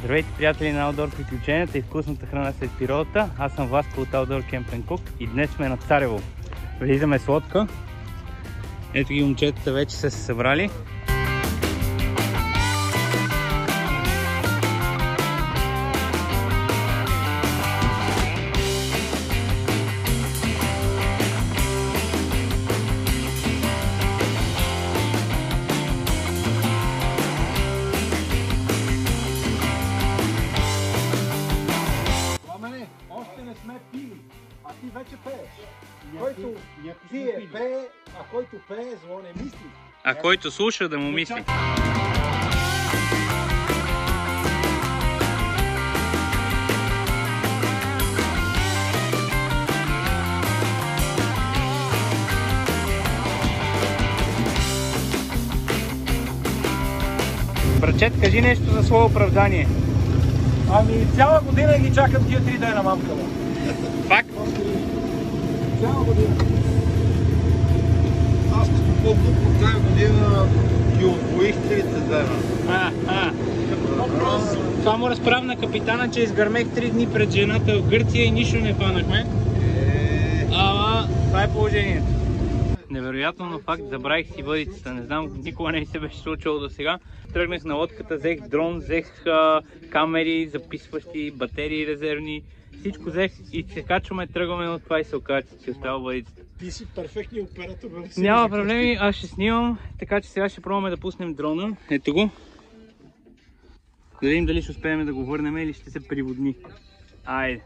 Здравейте, приятели на Outdoor приключенията и вкусната храна след природата. Аз съм Васко от Outdoor Camp & Cook и днес сме на Царево. Влизаме с лодка. Ето ги, момчетата вече са се събрали. Още не сме пили, а ти вече пееш. Който пие, пее, а който пее, зло не мисли. А който слуша, да му мисли. Брачет, кажи нещо за свое оправдание. Ами цяла година ги чакам тия 3 дена, мамка. Пак? Цяла година. Аз като по-глупо тази година ги отвоих 30 дена. Това му разправя на капитана, че изгърмех 3 дни пред жената в Гърция и нищо не фанахме. Ама това е положението. Невероятно, но факт, забравих си въдицата. Не знам, никога не се беше случило до сега. Тръгнах на лодката, взех дрон, взех камери, записващи, батерии резервни. Всичко взех и се качваме, тръгваме, но това и се оказа, че си остава въдицата. Ти си перфектният оператор. Няма проблеми, аз ще снимам, така че сега ще пробваме да пуснем дрона. Ето го. Да видим дали ще успеем да го върнем или ще се приводни. Айде.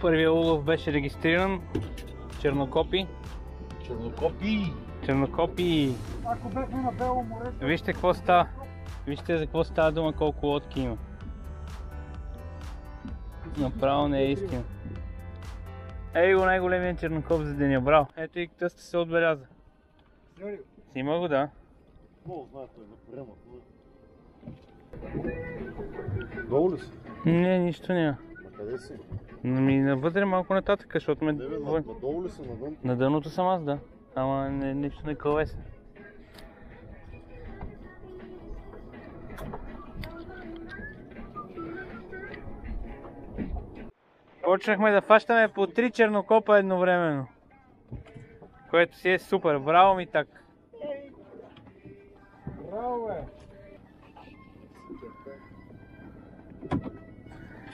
Първият улов беше регистриран. Чернокопи. Чернокопи. Ако бехме на Бело море... Вижте какво става. Вижте за какво става дума, колко лодки има. Направо не е истина. Ей го най-големият чернокоп за деня, браво. Ето и тъста се отбеляза. Снима го, да. Долу ли си? Не, нищо няма. Къде си? Навътре малко нататък, защото ме... Надолу ли си навън? На дъното съм аз, да. Ама нищо не кълвеса. Почнахме да фащаме по 3 чернокопа едновременно. Което си е супер. Браво ми так. Браво, бе!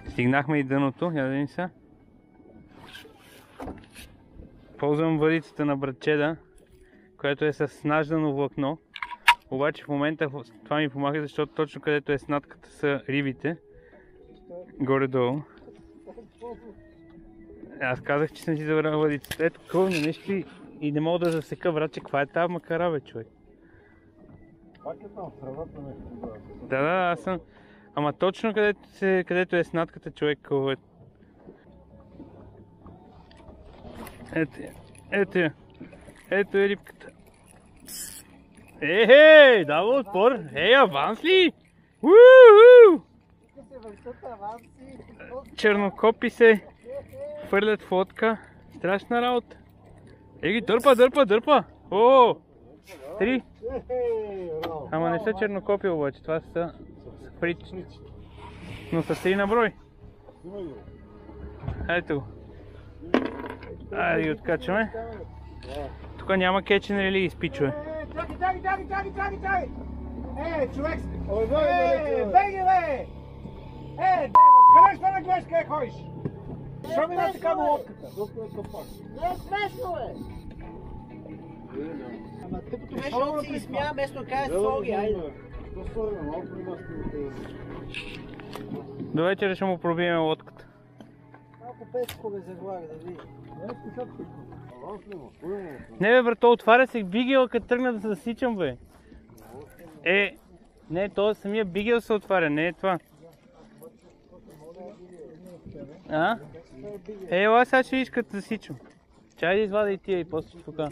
Стигнахме и дъното, я да видим сега. Ползвам въдицата на братчеда, която е с наждано влакно. Обаче в момента това ми помага, защото точно където е снатката са рибите. Горе-долу. Аз казах, че съм си забрал въдицата. Ето кълна нещо и не мога да засека, братче. Каква е тази макара, бе, човек? Пак е там в тревата нещо. Да, аз съм... Ама точно където е снатката, човек кълва. Ето е рибката. Ехей, дава отпор. Ей, аванс ли? Уу! Чернокопи се хвърлят в лодка. Страшна работа. Ей ги, дърпа! О! 3. Ама не са чернокопи обаче, това са фричи. Но са 3 на брой. Ето го. Айде ги откачаме. Тук няма кетч and release, пичове. Чакай! Човек! Беги, бе! Къде ще нагледаш, къде ходиш? Що ми на така на лодката? Не е смешно, бе! Ама тъпото беше, защото си изсмя, вместо да кажеш слоги, айде. До вечера ще му пробием лодката. малко песко резервуар да види. Не бе, брато, отваря се бигела, като тръгна да се засичам, бе. Не, то самия бигел се отваря, не е това. Ела, сега ще видиш като засичам. Чай да извада и тия и после тука.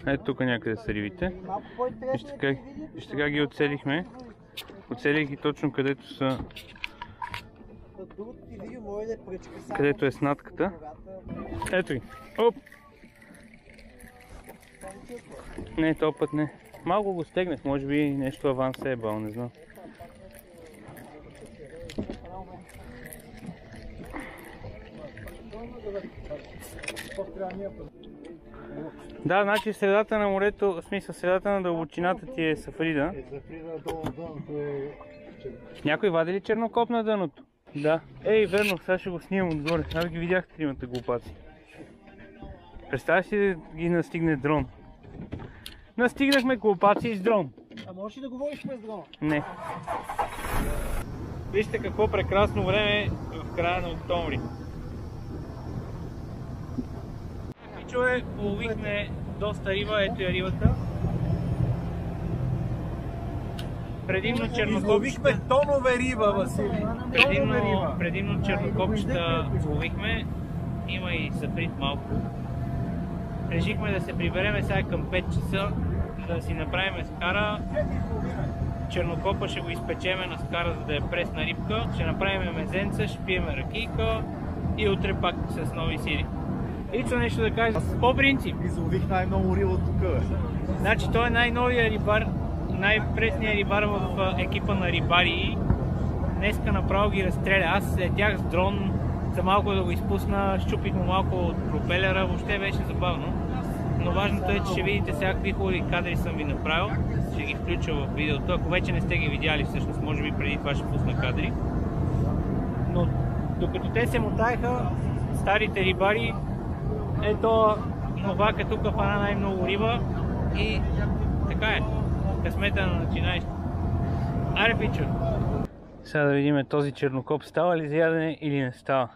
Ето тук някъде са рибите. Вижте как ги оцелихме. Оцелих ги точно където са... където е снатката. Ето ги. Оп! Не, този път не. Малко го стегнах, може би нещо аванс е бал, не знам. Да, значи средата на морето, в смисъл средата на дълбочината ти е Сафрида. Някой вади ли чернокоп на дъното? Да. Ей, верно, сега ще го снимам отгоре. Аз ги видях тримата глупаци. Представяш си да ги настигне дрон? Настигнахме глупаци с дрон. А можеш ли да говориш през дрона? Не. Вижте какво прекрасно време в края на октомври. Пичове, уловихме доста риба, ето е рибата. Предимно чернокопчета. Ловихме тонове риба, Васили. Предимно чернокопчета ловихме. Има и сафрит малко. Решихме да се прибереме сега към 5 часа, да си направим скара. Чернокопа ще го изпечеме на скара, за да е пресна рибка. Ще направим мезенца, ще пиеме ракийка и утре пак с нови сили. Ицо нещо да кажа. По принцип. Излових най-много риба тук, бе. Значи той е най-новия рибар, най-пресният рибар в екипа на рибари. Днеска направо ги разстреля. Аз летях с дрон, за малко да го изпусна, щупих му малко от пропелера, въобще беше забавно. Но важното е, че ще видите всякакви хубави кадри съм ви направил. Ще ги включа в видеото, ако вече не сте ги видяли всъщност, може би преди това ще пусна кадри. Но докато те се мотаеха, старите рибари, ето новака тук фана най-много риба и така е, късмета на начинаещи. Аре, пичо! Сега да видим този чернокоп става ли за ядене или не става.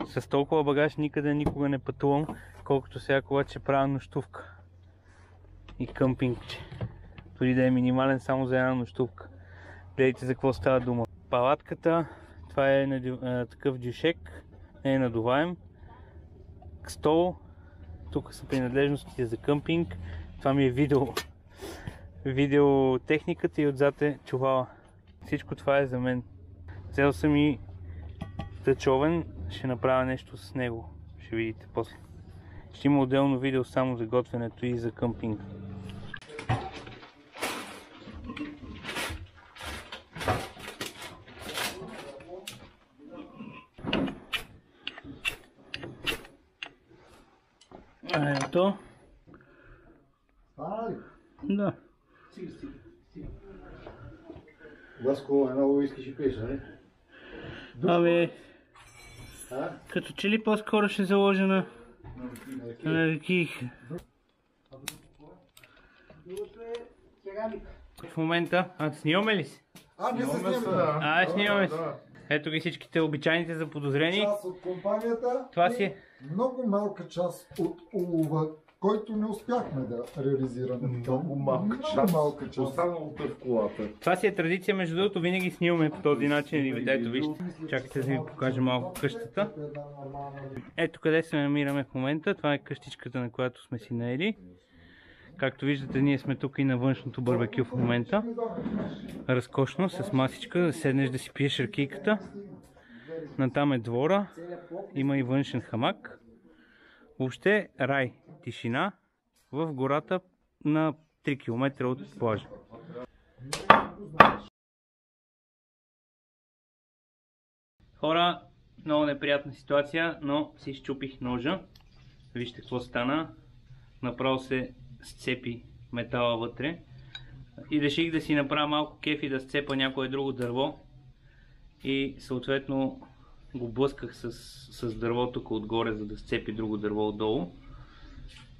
С толкова багаж никога не пътувам, колкото сега когато ще правя нощувка. И къмпингче. Дори да е минимален само за една нощувка. Гледайте за какво става дума. Палатката, това е такъв дюшек, не е надуваем. Стол, тук са принадлежностите за къмпинг. Това ми е видеотехниката и отзад е чувала. Всичко това е за мен. Взел съм и тъчовен, ще направя нещо с него. Ще видите после. Ще има отделно видео само за готвенето и за къмпинг. Ето. Стана ли? Да. Васко, много искаш и пиеш, нали? Абе, като че ли по-скоро ще заложа на ракийх. В момента, снимаме ли си? Не се снимаме. Снимаме си. Ето ги всичките обичайните заподозрени. Част от компанията. Това си е много малка част от улова, който не успяхме да реализираме. Много малка част. Останалото е в колата. Това си е традиция, между другото винаги снимаме по този начин. Ето вижте, чакайте да ви покажа малко къщата. Ето къде се намираме в момента. Това е къщичката, на която сме си наели. Както виждате, ние сме тук и на външното барбекю в момента. Разкошно, с масичка, да седнеш да си пиеш ракийката. Натам е двора, има и външен хамак. Въобще рай, тишина в гората на 3 км от плажа. Хора, много неприятна ситуация, но си счупих ножа. Вижте какво стана. Направо се сцепи метала вътре. И реших да си направя малко кеф и да сцепа някое друго дърво. И съответно го блъсках с дърво тук отгоре, за да сцепи друго дърво отдолу.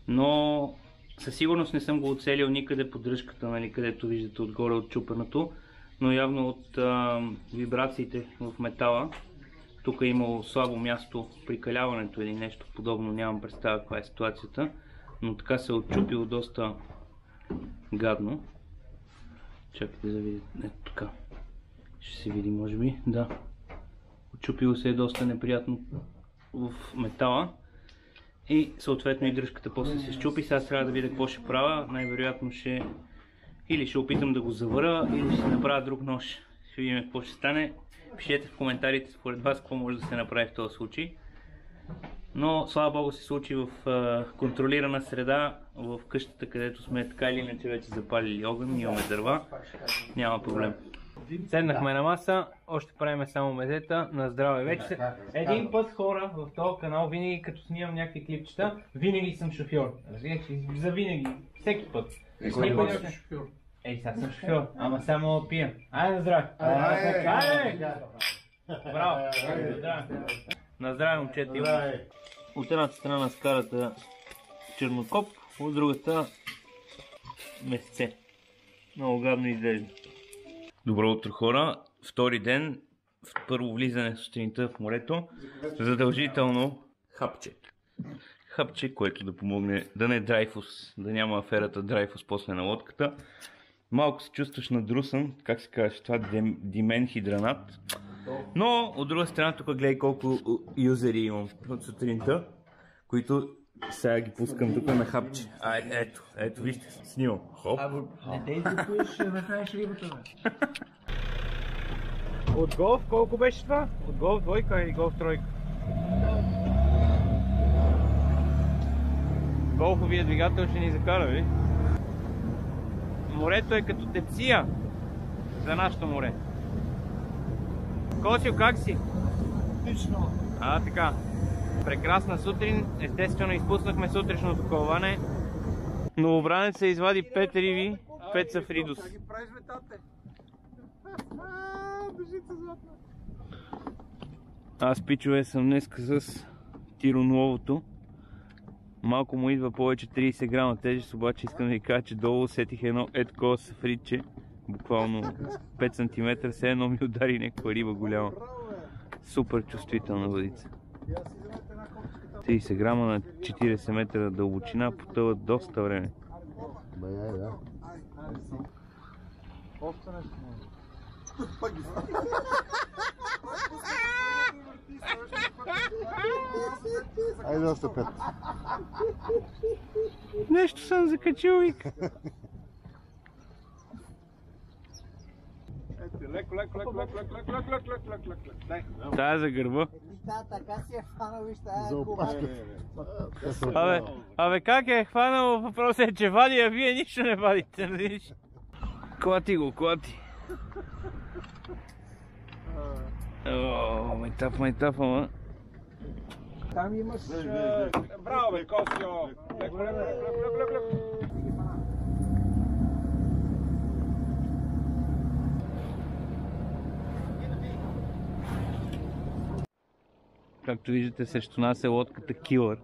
Но със сигурност не съм го оцелил никъде по дръжката, нали, където виждате отгоре отчупеното. Но явно от вибрациите в метала, тук е имало слабо място при каляването или нещо подобно, нямам представа каква е ситуацията. Но така се е отчупило доста гадно. Чакайте да видите, ето така. Ще се види, може би, да. Отчупило се е доста неприятно в метала. И съответно и дръжката после се щупи. Сега трябва да видя какво ще правя. Най-вероятно или ще опитам да го завъря, или ще направя друг нож. Ще видим какво ще стане. Пишете в коментарите според вас какво може да се направи в този случай. Но слава богу се случи в контролирана среда, в къщата, където сме така или иначе вече запалили огън, имаме дърва, няма проблем. Седнахме на маса, още правиме само мезета, на здраве. Вече един път хора в този канал, винаги като снимам някакви клипчета, винаги съм шофьор. За винаги, всеки път. Ей, сега съм шофьор, ама само пия. Айде на здраве! Браво! На здраве, момчета! От едната страна на скарата чернокоп, от другата месце. Много гадно изглежда. Добро утро, хора! Втори ден, първо влизане сутринта в морето. Задължително хапче. Хапче, което да помогне да не драйфус, да няма аферата драйфус после на лодката. Малко се чувстваш надрусан, как се казва, това дименхидранат. Но от друга страна тук гледай колко юзери имам от сутринта, които сега ги пускам тук на хапче. Ето, вижте, снимам. Хоп. Не те изготвиш да храниш рибата, бе. От голф колко беше това? От голф двойка или голф тройка? Голфовия двигател ще ни закара, ви? Морето е като тепсия за нашето море. Косио, как си? Отлично. Така. Прекрасна сутрин. Естествено изпуснахме сутрешното колване. Новобранеца извади 5 риби, 5 са фридус. Аз, пичове, съм днеска с тироновото. Малко му идва повече 30 грама тежест, обаче искам да ви кажа, че долу усетих едно такова сафридче, буквално 5 см, все едно ми удари някаква риба голяма. Супер чувствителна въдица. 30 грама на 40 метра дълбочина потъват доста време. Айде още 5. Нещо съм закачил, вика. Тая за гърба. Така си е хванал, виж тая губа. Абе как е хванал? Въпросът е, че вади, а вие нищо не вадите, видиш? Клати го, клати. Майтап, ама. Там имаш... Браво, бе, Косио! Както виждате, срещу нас е лодката Килър.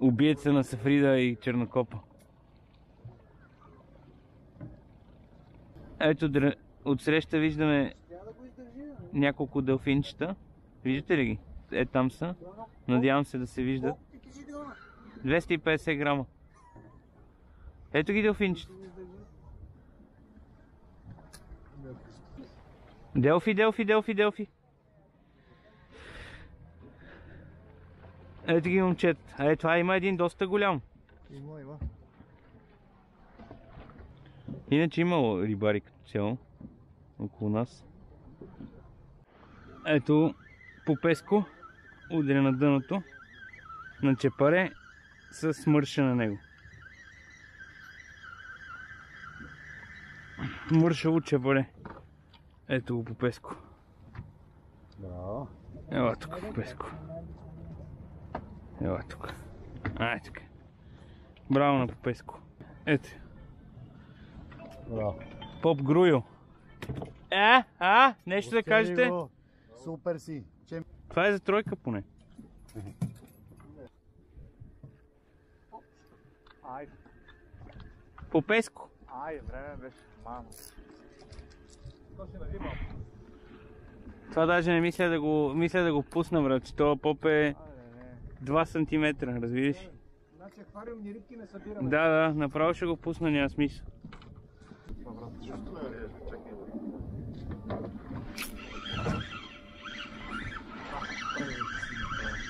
Убиеца на Сафрида и Чернокопа. Ето, отсреща виждаме няколко делфинчета. Виждате ли ги? Там са. Надявам се да се виждат. 250 грама. Ето ги делфинчета. Делфи. Ето ги момчета. Това има един доста голям. Има. Иначе имало рибари като цяло около нас. Ето попеско, удря на дъното на чепаре с мърша на него. Мършаво чепаре. Ето го попеско. Браво. Ела тук попеско. Ела тук. Ай тук. Браво на попеско. Ето. Браво. Поп Груйо. Нещо да кажете? Супер си. Това е за тройка поне. Айде. По песко. Айде, време беше. Мамо. Това даже не мисля да го пусна, брат, че това поп е 2 см, разбираш? Значи аквариумни рибки не събираме. Да, направо ще го пусна, няма смисъл.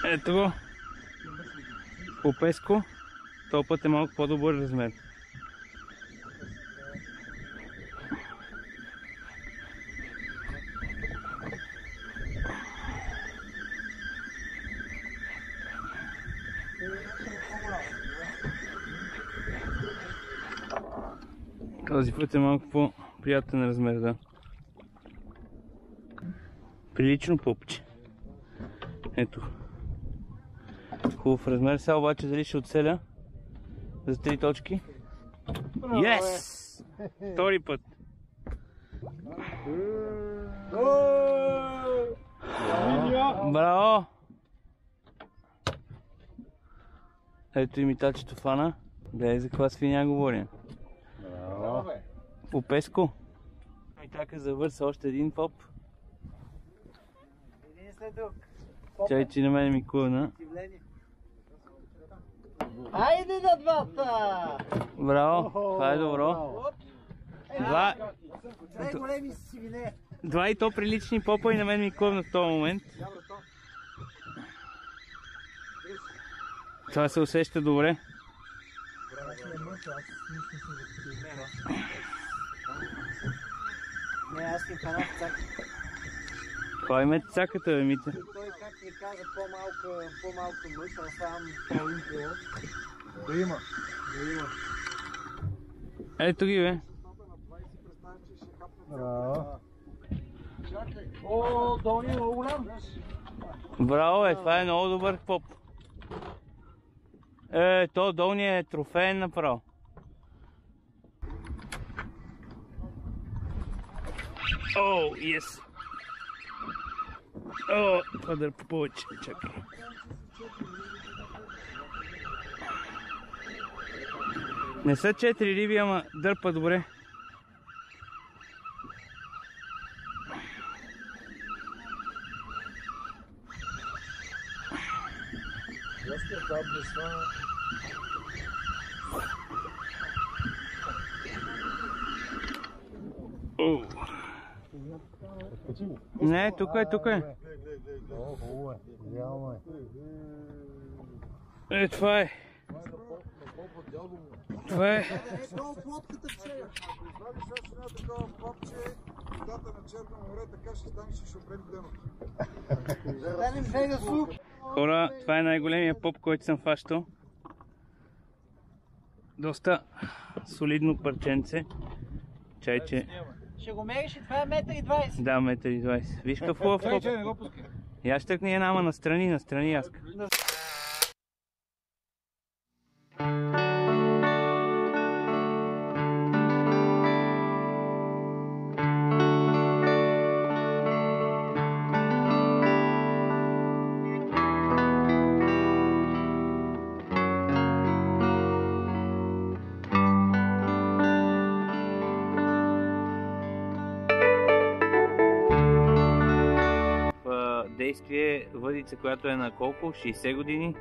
Ето го. По песко. Този път е малко по-добър размер. Този път е малко по-приятен размер, да. Прилично попче. Ето. Хубав размер. Сега обаче дали ще отселя за 3 точки. Yes! Втори път. Браво! Ето имитачето фана. Гледай за каква свиня говорим. По песко. И така завърса още един поп. Един след друг. Чай, че на мен ми кулна. Айде на двата! Браво, това е добро. Две големи свине. Два и то прилични попа и на мен ми кулна в този момент. Това се усеща добре. Не, аз им фанат цак. Кой ме цаката, бе, Мите? Той как ми каза по-малко мъж, а сам половин кило. Да има. Ето ги, бе. О, долни е много голям. Браво, бе, това е много добър поп. То долният е трофеен направо. О, yes. О, това дърпа повече, чакай. Не са 4 риби, ама дърпа добре. Не, тук е. Хубаво е. Идеално е. Това е. Това е. Ето плотката вчера. Представиш аз една такова попче, водата на Черно море, така ще станеш и ще опреми дъното. Станем бега суп. Хора, това е най-големия поп, който съм фащал. Доста солидно парченце. Чайче. Ще го мериш и това е 1,20 м. Да, 1,20 м. Виж какъв хубав поп. Не го пускай. Я ще тъкни една, ама настрани яска. Действие въдица, която е на колко? 60 години?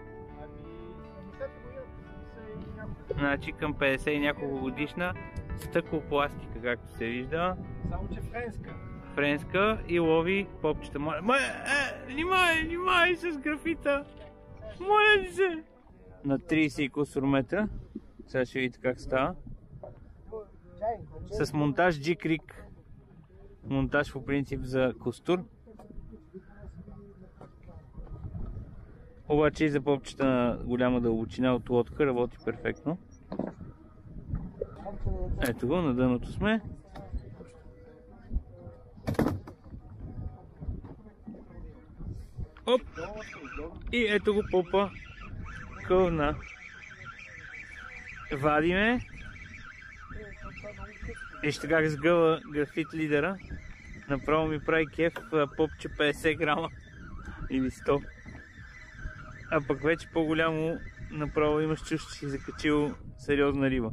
Значи към 50 и няколко годишна, стъклопластика, както се вижда. Само че френска. Френска и лови попчета. Внимай с графита! Моля ли се! На 30 и кусор метра. Сега ще видите как става. С монтаж G-Creek. Монтаж по принцип за костур. Обаче и за попчета на голяма дълбочина от лодка работи перфектно. Ето го, на дъното сме. Оп! И ето го попа кълна. Вадиме. Вижте как сгъва графит лидера. Направо ми прави кеф попче 50 грама или 100. А пък вече по-голямо направо имаш чувство, че си закачил сериозна риба.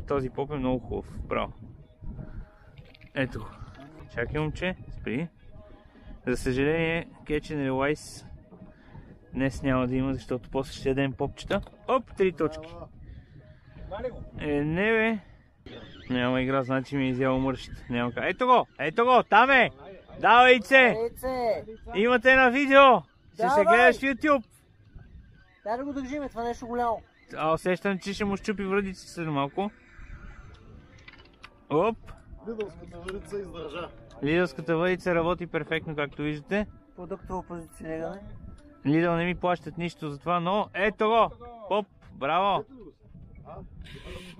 Този поп е много хубав, право. Ето го. Чакай, момче, спри. За съжаление, Catch and Release днес няма да има, защото после ще ядем попчета. Оп, 3 точки. Не бе. Няма игра, значи ми е изяло мършите. Ето го, там е! Давай, Ице! Имате на видео! Ще се гледаш в YouTube! Дай да го държиме, това нещо голямо. Усещам, че ще му щупи вредиците след малко. Оп! Лидълската въдица издържа. Лидълската въдица работи перфектно, както виждате. Продуктово позициониране. Лидъл не ми плащат нищо за това, но ето го! Поп! Браво!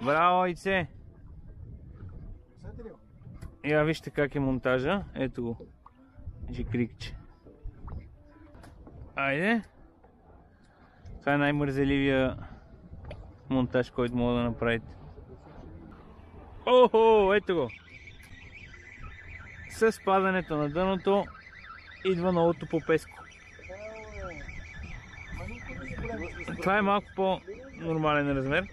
Браво, Ице! Я вижте как е монтажа. Ето го. Жикрикче. Айде! Това е най-мързеливия монтаж, който мога да направите. Охо, ето го! С падането на дъното идва новото попеско. Това е малко по-нормален размер.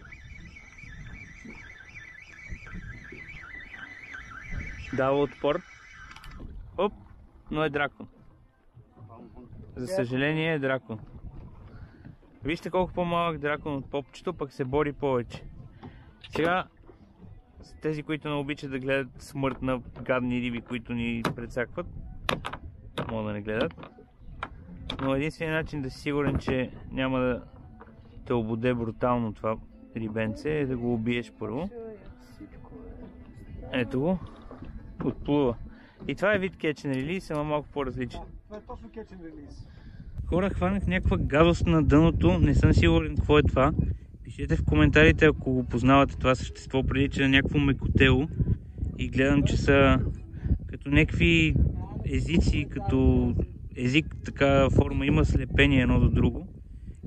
Дава отпор. Оп, но е дракон. За съжаление е дракон. Вижте колко по-малък дракон от попчето, пък се бори повече. Сега, тези, които не обичат да гледат смърт на гадни риби, които ни прецакват, могат да не гледат. Но единственият начин да си сигурен, че няма да те ободе брутално това рибенце, е да го убиеш първо. Ето го. Отплува. И това е вид Catch and Release, ама малко по-различен. Това е точно Catch and Release. Хора, хванах някаква гадост на дъното, не съм сигурен какво е това. Пишете в коментарите, ако го познавате това същество, прилича на някакво мекотело. И гледам, че са като някакви езици, като език, така форма, има слепение едно до друго.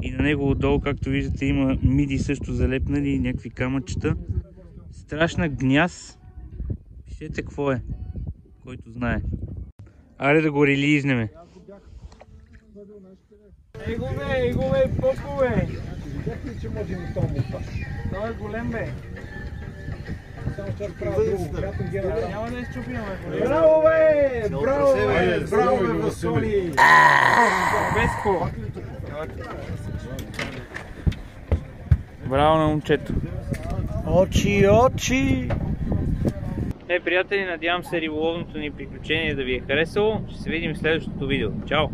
И на него отдолу, както виждате, има миди също залепнали и някакви камъчета. Страшна гняз. Пишете какво е, който знае. Аре да го релизнеме. Егове, попове! Видяхте ли, че може и този монтаж? Той е голем, бе. Само ще разправя друго. Приятен генерал. Няма да изчупиме, колега. Браво, бе! Браво, бе, Васоли! Беско! Браво на момчето. Очи! Приятели, надявам се риболовното ни приключение да ви е харесало. Ще се видим в следващото видео. Чао!